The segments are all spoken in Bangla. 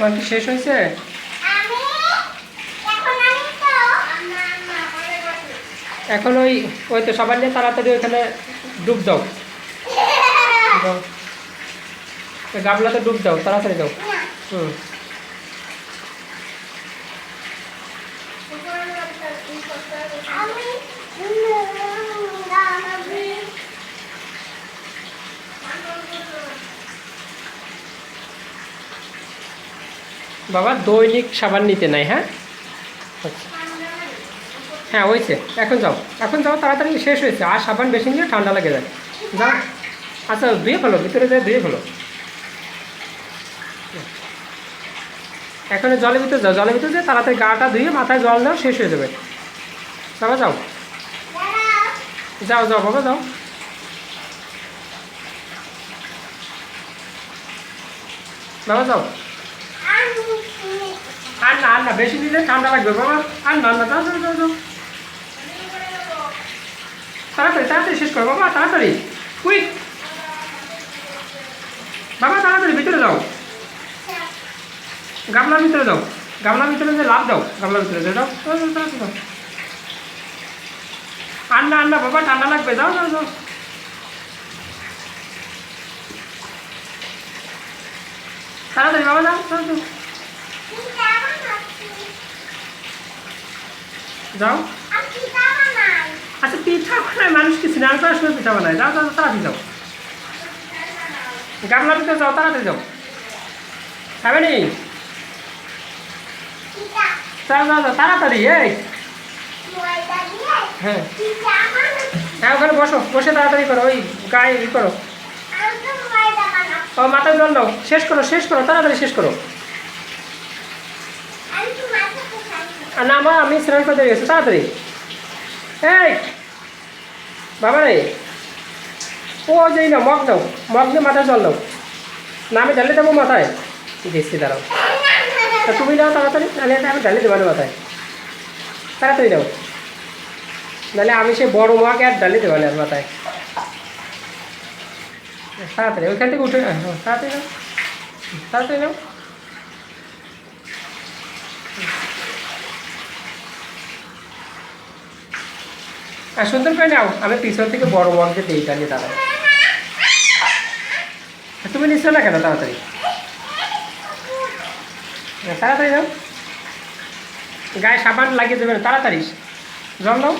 তোমার কি শেষ হয়েছে? এখন ওই ওই তো সবার নিয়ে তাড়াতাড়ি ওইখানে ডুব দাও, গামলাতে ডুব দাও, তাড়াতাড়ি দাও। হুম, বাবা দৈনিক সাবান নিতে নাই, হ্যাঁ হ্যাঁ হয়েছে, এখন যাও, এখন যাও, তাড়াতাড়ি শেষ হয়েছে। আর সাবান বেশি নিয়ে ঠান্ডা লেগে যায়, যাও। আচ্ছা ধুয়ে ফেলো, ভিতরে যায় ধুয়ে ফেলো। এখন জলের ভিতরে যাও, জলের ভিতরে যেয়ে তাড়াতাড়ি গাটা ধুয়ে মাথায় জল দাও, শেষ হয়ে যাবে। বাবা যাও, যাও যাও বাবা যাও। বাবা যাও। আর না বেশি নিলে ঠান্ডা লাগবে বাবা, আর না না, যাও যাও যাও যাও, তাড়াতাড়ি তাড়াতাড়ি শেষ করো বাবা, তাড়াতাড়ি কুইক। বাবা তাড়াতাড়ি ভিতরে যাও, গামলার ভিতরে যাও, গামলার ভিতরে যে লাভ দাও, গামলার ভিতরে যাও, তাড়াতাড়ি যাও। আর না বাবা, ঠান্ডা লাগবে, যাও যাও যাও। তাড়াতাড়ি বাবা যাও যাও যাও যাও। আচ্ছা পিঠা বানায় মানুষ কি স্নান করার সময় পিঠা বানায়, যাও যাও তাড়াতাড়ি যাও, গামলার ভিতরে যাও, তাড়াতাড়ি যাও। খাবে নি? যাও যাও যাও তাড়াতাড়ি। এই হ্যাঁ হ্যাঁ, ওখানে বসো, বসে তাড়াতাড়ি করো, ওই গায়ে ই করো। ও মাথায় জল দাও, শেষ করো শেষ করো, তাড়াতাড়ি শেষ করো। না মা আমি স্নান করতে গেছি, তাড়াতাড়ি। এই বাবা রে, ও যাই না, মগ দাও, মগ দিয়ে মাথায় জল দাও। না আমি ঢালে দেবো মাথায়, দিচ্ছি দাঁড়াও। তা তুমি দাও তাড়াতাড়ি, নাহলে আমি ঢালে দেবো না মাথায়, তাড়াতাড়ি দাও, নাহলে আমি সে বড় মাকে আর ঢালে দেবো না মাথায়। তাড়াতাড়ি ওইখান থেকে উঠে, তাড়াতাড়ি দাও, তাড়াতাড়ি দাও। আর সুন্দর করে নাও, আমি পিছন থেকে বড় মগকে দিই, টানিয়ে দাঁড়াও। তুমি নিচ্ছ না কেন? তাড়াতাড়ি তাড়াতাড়ি দাও, গায়ে সাবান লাগিয়ে দেবে না, তাড়াতাড়ি জল দাও।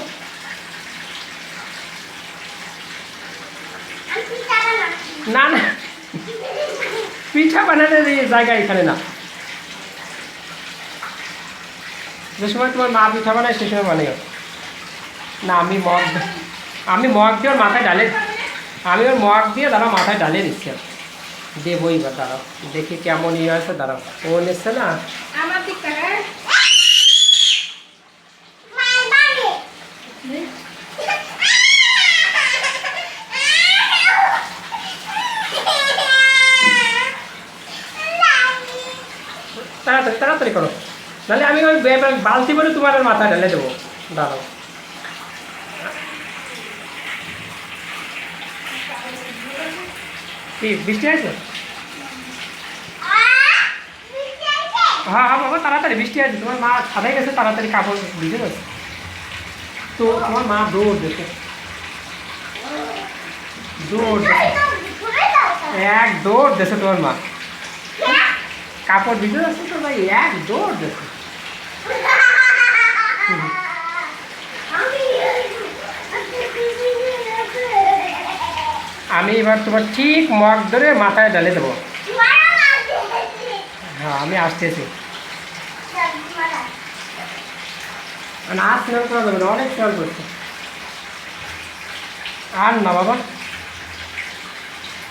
না না, পিঠা বানানোর জায়গা এখানে না, যে সময় তোমার মা পিঠা বানায় সে সময় বানিও না। আমি মগ দিয়ে ওর মাথায় ডালে, আমি ওর মগ দিয়ে দাঁড়াও মাথায় ডালিয়ে দিচ্ছি, দেবই বা দাঁড়াও, দেখি কেমন ইয়ে আছে, দাঁড়াও। ও নিচ্ছে না, তাড়াতাড়ি তাড়াতাড়ি করো, নাহলে আমি ওই বালতি করে তোমার মাথায় ঢেলে দেবো, দাঁড়াও। কি বৃষ্টি আছে? হ্যাঁ হ্যাঁ বাবা তাড়াতাড়ি বৃষ্টি আছে, তোমার মা ছাদাই গেছে, তাড়াতাড়ি কাপড় ভিজে গেছে তো আমার মা দৌড় দিয়েছে, দৌড় এক দৌড় দিয়েছে তোমার মা, কাপড় ভিজে যাচ্ছে তো ভাই, এক দৌড় দিয়েছে। আমি এবার তোমার ঠিক মগ ধরে মাথায় ঢালে দেবো। হ্যাঁ আমি আসতেছি, আর স্নান করা যাবে না, অনেক স্নান করছে। আর না বাবা,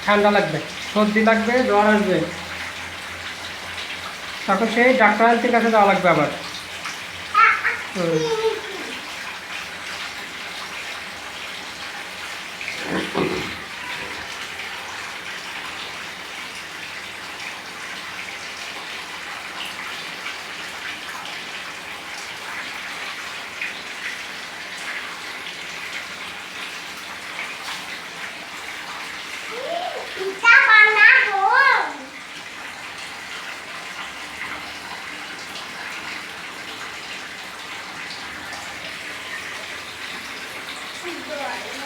ঠান্ডা লাগবে, সর্দি লাগবে, জ্বর আসবে, তখন সেই ডাক্তার আন্টির কাছে যাওয়া লাগবে আবার। ด้วย